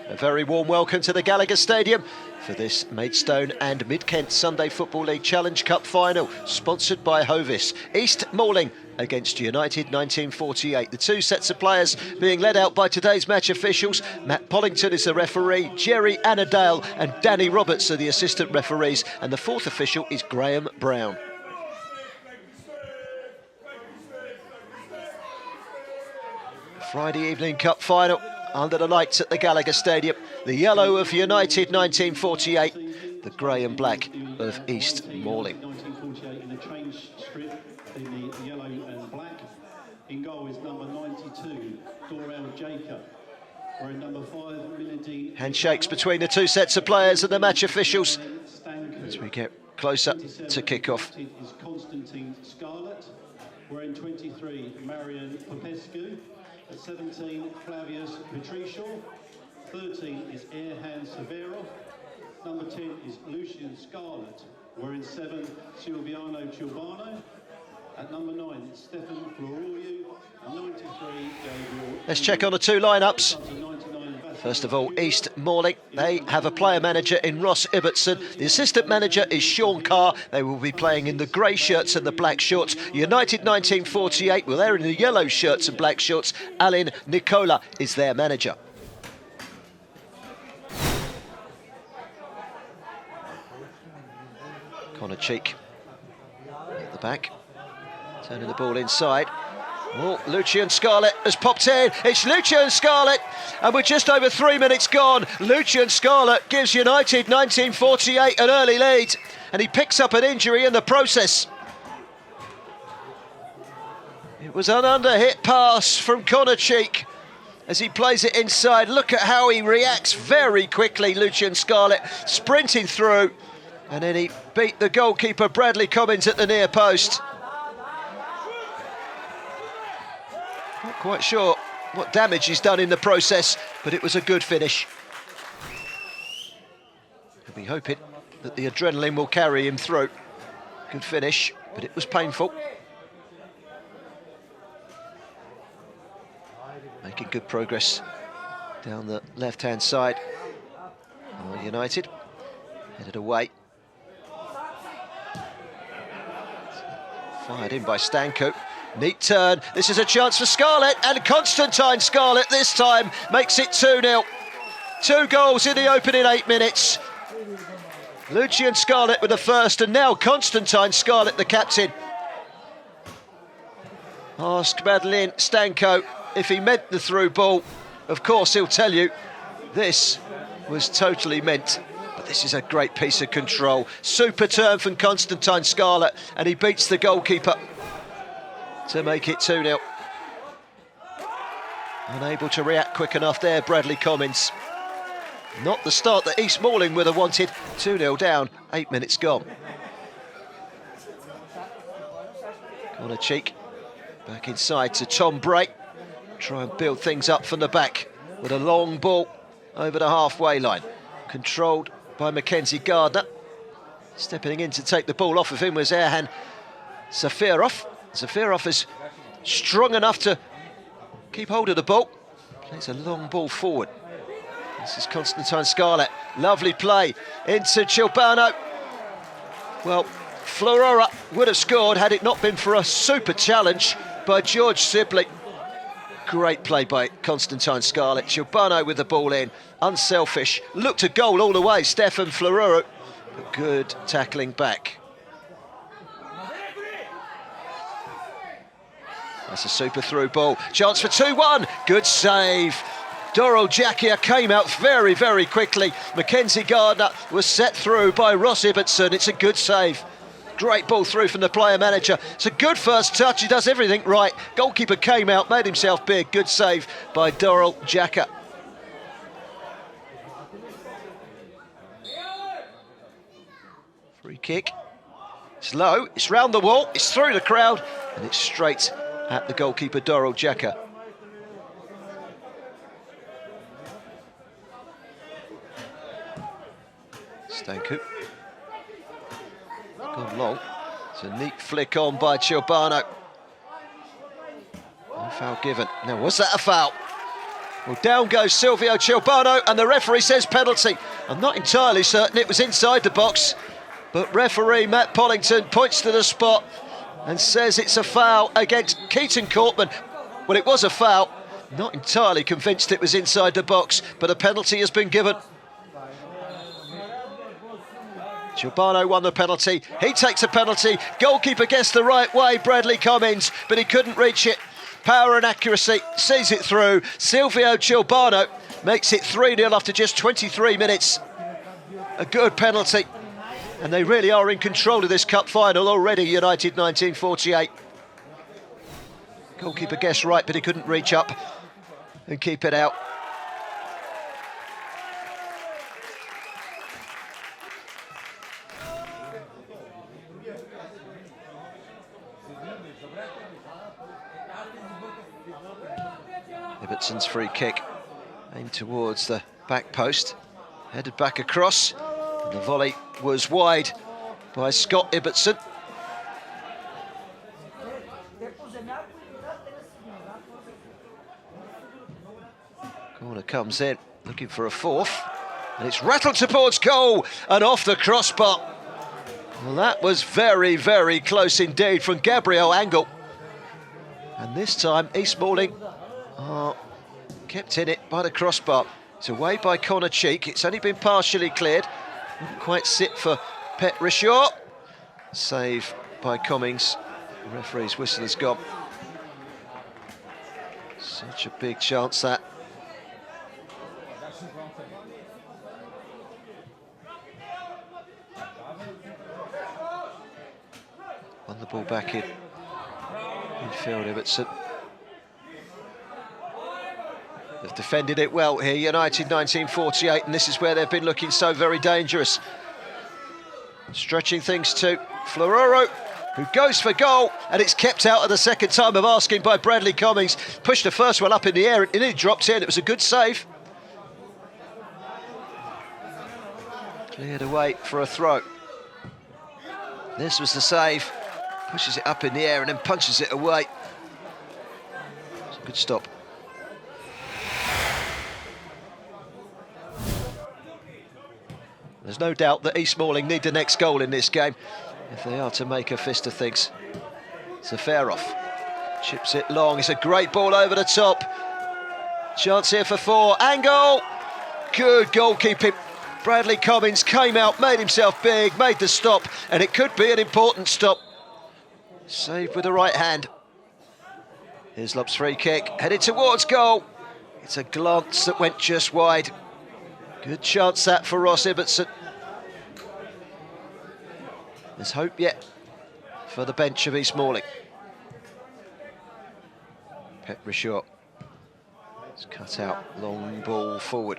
A very warm welcome to the Gallagher Stadium for this Maidstone and Mid-Kent Sunday Football League Challenge Cup final, sponsored by Hovis. East Malling against United 1948. The two sets of players being led out by today's match officials. Matt Pollington is the referee, Jerry Annadale and Danny Roberts are the assistant referees, and the fourth official is Graham Brown. Friday evening cup final under the lights at the Gallagher Stadium. The yellow of United 1948, the grey and black of East Malling. 1948 in a change strip in the yellow and black. In goal is number 92, Dorel Jacob. We're in number 5, Milady. Handshakes between the two sets of players and the match officials as we get closer to kick-off. Is Constantine Scarlett. We're in 23, Marion Popescu. At 17, Flavius Patricial. 13 is Erhan Severov. Number 10 is Lucian Scarlett. We're in 7, Silviano Ciobano. At number 9, Stefan Floroiu. And 93, Gabriel. Let's check on the two lineups. First of all, East Malling. They have a player manager in Ross Ibbotson. The assistant manager is Sean Carr. They will be playing in the grey shirts and the black shorts. United 1948, well, they're in the yellow shirts and black shorts. Alin Nicola is their manager. Connor Cheek at the back, turning the ball inside. Oh, Lucian Scarlett has popped in. It's Lucian Scarlett, and we're just over 3 minutes gone. Lucian Scarlett gives United 1948 an early lead, and he picks up an injury in the process. It was an under-hit pass from Connor Cheek as he plays it inside. Look at how he reacts very quickly, Lucian Scarlett, sprinting through, and then he beat the goalkeeper, Bradley Commins, at the near post. Not quite sure what damage he's done in the process, but it was a good finish. We'll be hoping that the adrenaline will carry him through. Good finish, but it was painful. Making good progress down the left-hand side. United headed away. Fired in by Stanko. Neat turn. This is a chance for Scarlett, and Constantine Scarlett this time makes it 2-0. 2 goals in the opening 8 minutes. Lucian Scarlett with the first, and now Constantine Scarlett, the captain. Ask Madeleine Stanko if he meant the through ball. Of course, he'll tell you this was totally meant. But this is a great piece of control. Super turn from Constantine Scarlett, and he beats the goalkeeper to make it 2-0. Unable to react quick enough there, Bradley Commins. Not the start that East Malling would have wanted. 2-0 down, 8 minutes gone. Connor Cheek back inside to Tom Bray. Try and build things up from the back with a long ball over the halfway line. Controlled by Mackenzie Gardner. Stepping in to take the ball off of him was Erhan Safirov. Safirov is strong enough to keep hold of the ball. Plays a long ball forward. This is Constantine Scarlett. Lovely play into Ciobano. Well, Florora would have scored had it not been for a super challenge by George Sibley. Great play by Constantine Scarlett. Ciobano with the ball in, unselfish. Looked a goal all the way, Stefan Florora. Good tackling back. That's a super through ball. Chance for 2-1. Good save. Dorel Jackia came out very, very quickly. Mackenzie Gardner was set through by Ross Ibbotson. It's a good save. Great ball through from the player manager. It's a good first touch. He does everything right. Goalkeeper came out, made himself big. Good save by Dorel Jackia. Free kick. It's low. It's round the wall. It's through the crowd. And it's straight at the goalkeeper, Dorel Jackia. Stanko. Gone long. It's a neat flick on by Ciobano. No foul given. Now, was that a foul? Well, down goes Silvio Chilbano, and the referee says penalty. I'm not entirely certain it was inside the box, but referee Matt Pollington points to the spot and says it's a foul against Keaton Cortman. Well, it was a foul. Not entirely convinced it was inside the box, but a penalty has been given. Chilbano won the penalty. He takes a penalty. Goalkeeper gets the right way, Bradley Cummings, but he couldn't reach it. Power and accuracy, sees it through. Silvio Chilbano makes it 3-0 after just 23 minutes. A good penalty. And they really are in control of this cup final already, United 1948. Goalkeeper guessed right, but he couldn't reach up and keep it out. Ibbetson's free kick aimed towards the back post, headed back across, and the volley was wide by Scott Ibbetson. Corner comes in, looking for a fourth, and it's rattled towards goal and off the crossbar. Well, that was very, very close indeed from Gabriel Angle. And this time, East Malling kept in it by the crossbar. It's away by Connor Cheek. It's only been partially cleared. Didn't quite sit for Pet Richaud. Save by Cummings. The referee's whistle has gone. Such a big chance that. Won the ball back in. Infield Ibbetson. They've defended it well here, United 1948, and this is where they've been looking so very dangerous. Stretching things to Flororo, who goes for goal, and it's kept out at the second time of asking by Bradley Cummings. Pushed the first one up in the air, and it dropped in. It was a good save. Cleared away for a throw. This was the save. Pushes it up in the air and then punches it away. It's a good stop. There's no doubt that East Malling need the next goal in this game if they are to make a fist of things. Zaferov chips it long. It's a great ball over the top. Chance here for four. Angle! Good goalkeeping. Bradley Cummings came out, made himself big, made the stop, and it could be an important stop. Saved with the right hand. Here's Lop's free kick, headed towards goal. It's a glance that went just wide. Good chance that for Ross Ibbetson. There's hope yet for the bench of East Malling. Pet Richaud. It's cut out, long ball forward.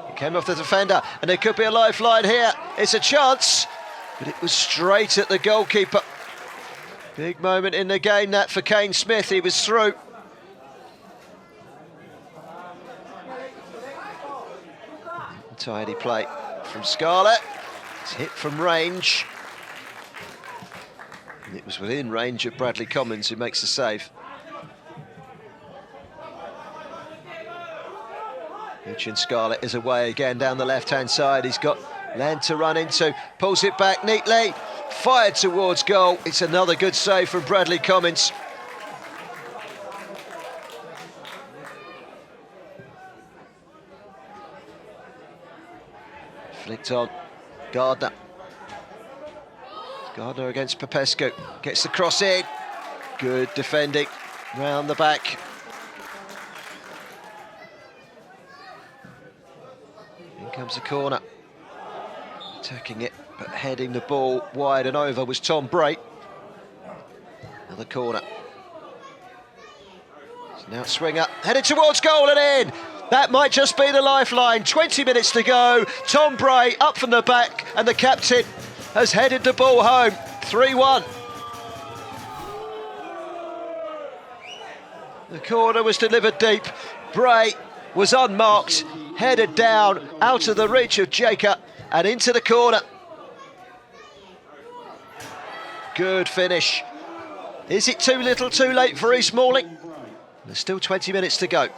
It came off the defender, and there could be a lifeline here. It's a chance, but it was straight at the goalkeeper. Big moment in the game that for Kane Smith. He was through. Tidy play from Scarlett. It's hit from range. And it was within range of Bradley Cummings, who makes the save. Uchin Scarlett is away again down the left-hand side. He's got land to run into. Pulls it back neatly. Fired towards goal. It's another good save from Bradley Cummings. Flicked on. Gardner. Gardner against Popescu. Gets the cross in. Good defending. Round the back. In comes the corner. Attacking it, but heading the ball wide and over was Tom Bray. Another corner. It's now swinger. Headed towards goal and in. That might just be the lifeline. 20 minutes to go. Tom Bray up from the back, and the captain has headed the ball home. 3-1. The corner was delivered deep. Bray was unmarked, headed down, out of the reach of Jacob, and into the corner. Good finish. Is it too little too late for East Malling? There's still 20 minutes to go.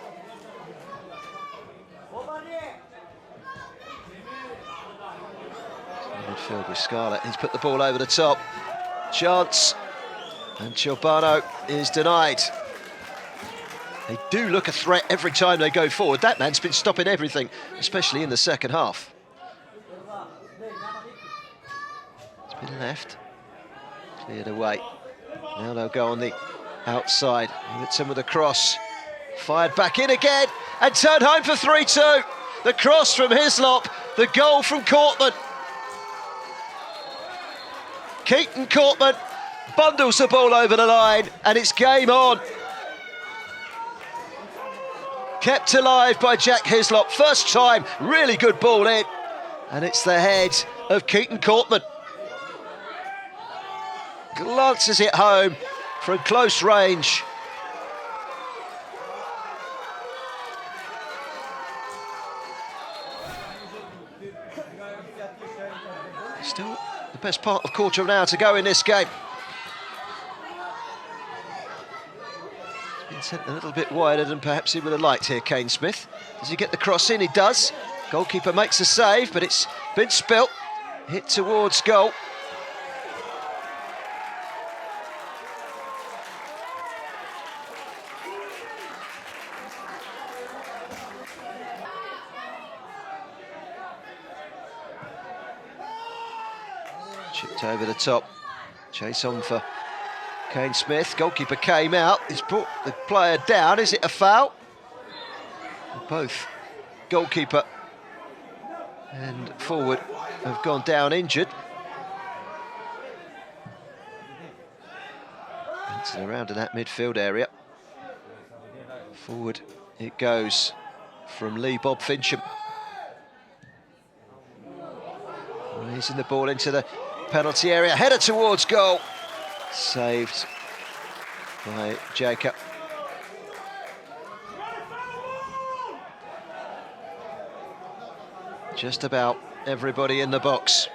Midfield with Scarlett. He's put the ball over the top. Chance. And Ciobano is denied. They do look a threat every time they go forward. That man's been stopping everything, especially in the second half. It's been left. Cleared away. Now they'll go on the outside. Whitson with a cross. Fired back in again and turned home for 3-2. The cross from Hislop, the goal from Cortman. Keaton Cortman bundles the ball over the line and it's game on. Kept alive by Jack Hislop. First time, really good ball in. And it's the head of Keaton Cortman. Glances it home from close range. Still the best part of quarter of an hour to go in this game. It's been sent a little bit wider than perhaps he would have liked here, Kane Smith. Does he get the cross in? He does. Goalkeeper makes a save, but it's been spilt. Hit towards goal. Chipped over the top. Chase on for Kane Smith. Goalkeeper came out. He's brought the player down. Is it a foul? Both goalkeeper and forward have gone down injured. Bouncing around in that midfield area. Forward it goes from Lee Bob Fincham. Raising the ball into the penalty area, header towards goal. Saved by Jacob. Just about everybody in the box.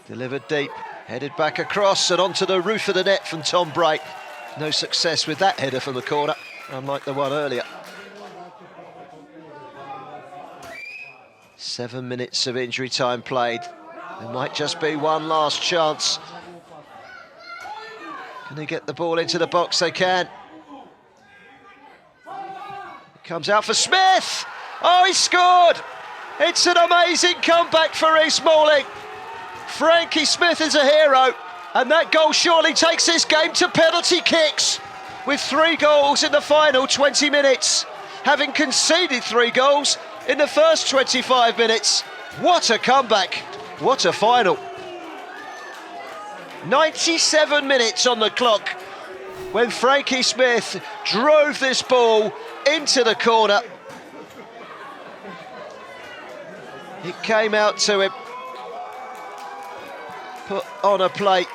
Delivered deep, headed back across and onto the roof of the net from Tom Bright. No success with that header from the corner, unlike the one earlier. 7 minutes of injury time played. There might just be one last chance. Can they get the ball into the box? They can. It comes out for Smith. Oh, he scored! It's an amazing comeback for East Malling. Frankie Smith is a hero, and that goal surely takes this game to penalty kicks. With 3 goals in the final 20 minutes, having conceded 3 goals in the first 25 minutes. What a comeback. What a final. 97 minutes on the clock when Frankie Smith drove this ball into the corner. It came out to him. Put on a plate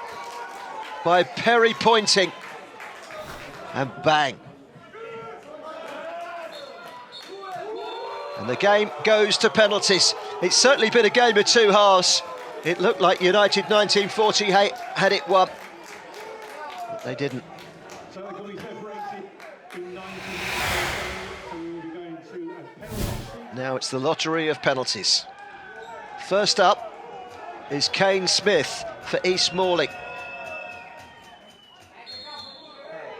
by Perry Pointing. And bang. And the game goes to penalties. It's certainly been a game of 2 halves. It looked like United 1948 had it won, but they didn't. So they're going to be separated in 1948, so we will be going to a penalty. Now it's the lottery of penalties. First up is Kane Smith for East Malling.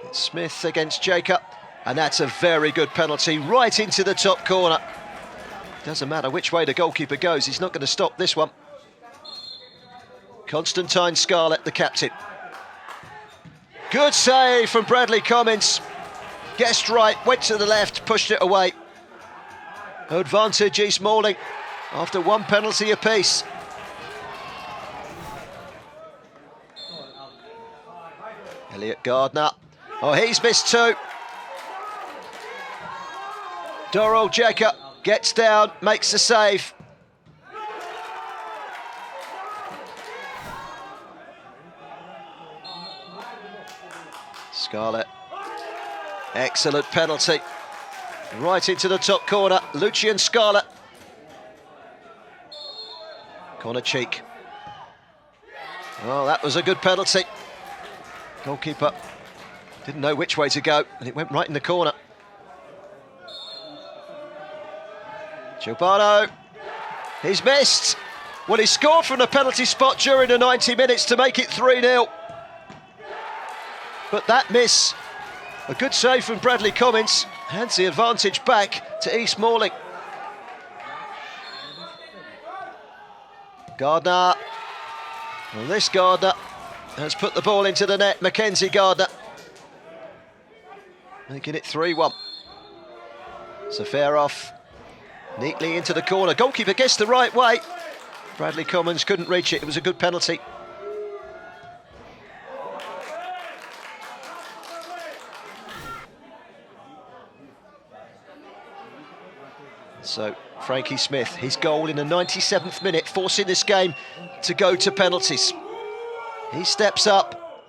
It's Smith against Jacob, and that's a very good penalty right into the top corner. Doesn't matter which way the goalkeeper goes, he's not going to stop this one. Constantine Scarlett, the captain. Good save from Bradley Cummins. Guessed right, went to the left, pushed it away. Advantage East Malling after 1 penalty apiece. Elliot Gardner. Oh, he's missed 2. Dorrell Jacob gets down, makes the save. Scarlett. Excellent penalty. Right into the top corner. Lucian Scarlett. Corner cheek. Oh, that was a good penalty. Goalkeeper didn't know which way to go, and it went right in the corner. Ciobano. He's missed. Well, he scored from the penalty spot during the 90 minutes to make it 3-0. But that miss, a good save from Bradley Cummins, hands the advantage back to East Malling. Gardner. Well, this Gardner has put the ball into the net. Mackenzie Gardner making it 3-1. Safarov neatly into the corner. Goalkeeper guessed the right way. Bradley Cummins couldn't reach it. It was a good penalty. So Frankie Smith, his goal in the 97th minute, forcing this game to go to penalties. He steps up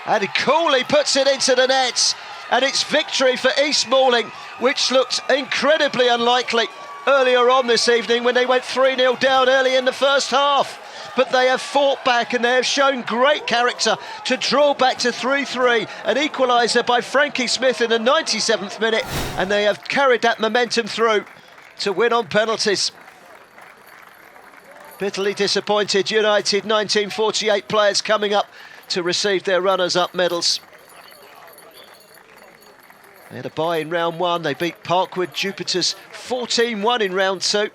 and he coolly puts it into the nets, and it's victory for East Malling, which looked incredibly unlikely earlier on this evening when they went 3-0 down early in the first half. But they have fought back and they have shown great character to draw back to 3-3. An equaliser by Frankie Smith in the 97th minute, and they have carried that momentum through to win on penalties. Bitterly disappointed United 1948 players coming up to receive their runners-up medals. They had a bye in round one. They beat Parkwood Jupiters 14-1 in round two.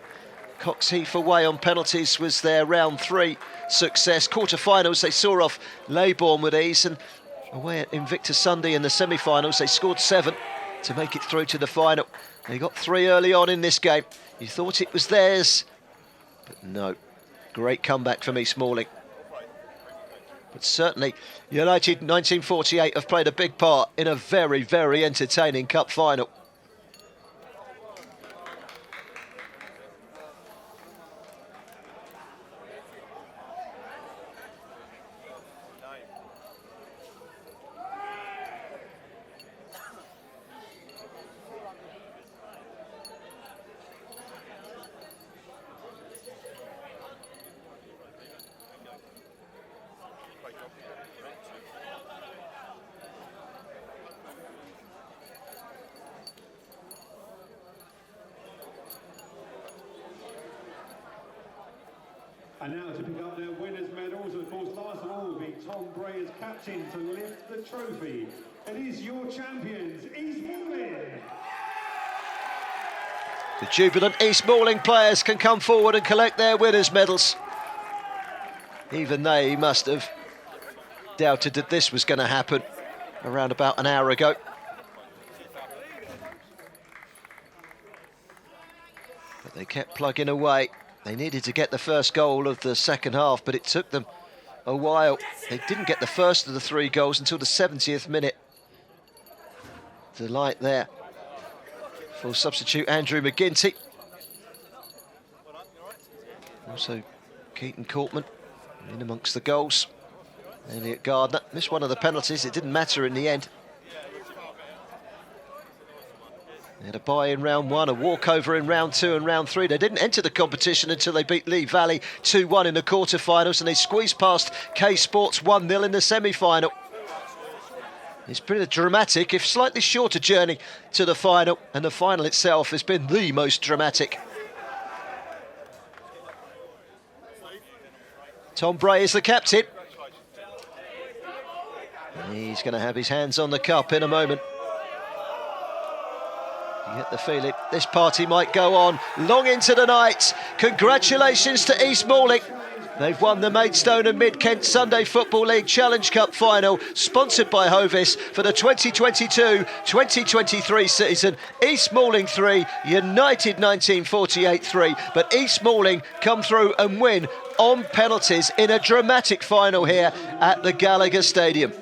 Coxheath away on penalties was their round three success. Quarter-finals, they saw off Leybourne with ease, and away at Invictus Sunday in the semi-finals, they scored 7 to make it through to the final. They got 3 early on in this game. You thought it was theirs, but no. Great comeback from East Malling. But certainly, United 1948 have played a big part in a very, very entertaining cup final. And now to pick up their winners' medals, and of course, last of all will be Tom Bray as captain to lift the trophy. It is your champions, East Malling. The jubilant East Malling players can come forward and collect their winners' medals. Even they must have doubted that this was going to happen around about an hour ago. But they kept plugging away. They needed to get the first goal of the second half, but it took them a while. They didn't get the first of the 3 goals until the 70th minute. Delight there for substitute Andrew McGinty. Also Keaton Courtman in amongst the goals. Elliot Gardner missed one of the penalties. It didn't matter in the end. They had a bye in round 1, a walkover in round 2 and round 3. They didn't enter the competition until they beat Lee Valley 2-1 in the quarter-finals, and they squeezed past K Sports 1-0 in the semi-final. It's been a dramatic, if slightly shorter journey to the final, and the final itself has been the most dramatic. Tom Bray is the captain. He's going to have his hands on the cup in a moment. You get the feeling this party might go on long into the night. Congratulations to East Malling. They've won the Maidstone and Mid-Kent Sunday Football League Challenge Cup final, sponsored by Hovis, for the 2022-2023 season. East Malling 3, United 1948 3. But East Malling come through and win on penalties in a dramatic final here at the Gallagher Stadium.